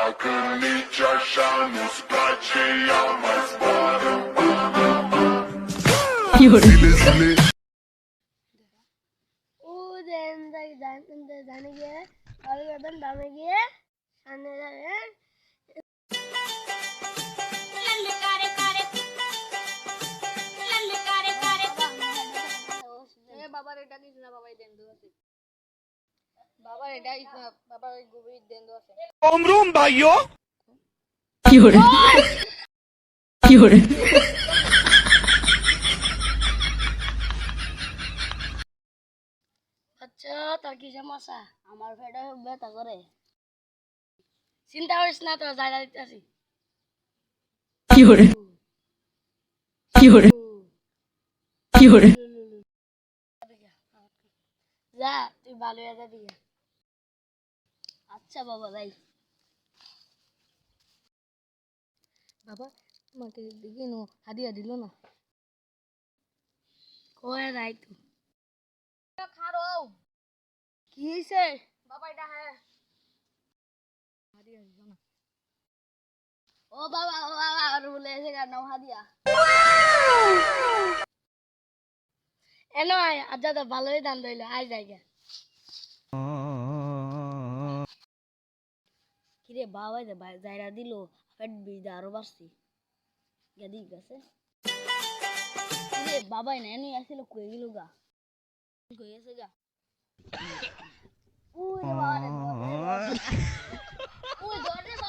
Acreditar nos prateia mais para ও দেন জানে গিয়ে ভালো যাবেন দামে গিয়ে সামনে যাবেন বাবার এটা দিস না বাবাই দেন দো আছে বাবার এটা দিস না বাবার গভীর দেন দো আছে ओमरूम भाइयों কি হরে আচ্ছা তোর কি সমস্যা আমার পেটে ব্যথা করে চিন্তা করিস না তো জায়গা দিতেছি কি হরে কি হরে যা তুই ভালো হয়ে যাবি আচ্ছা বাবা যাই বাবা তোমাকে দেখি নো হাদিয়া দিল না কয়ে যাই তুই খারো কি হয়েছে বাবা এটা হ্যাঁ হাদিয়া দিল না ও বাবা আর বলে এসে কেন হাদিয়া এনো আয় আজ তো ভালোই দান দইল আয় জায়গা কিরে বাবা জায়গা দিল পেট বিদা আরো বাড়ছি গেদি গেছে কিরে বাবাই না এনে আসছিল কই গেল গা কই গেছে গা ওই বাবা রে ওই দরজা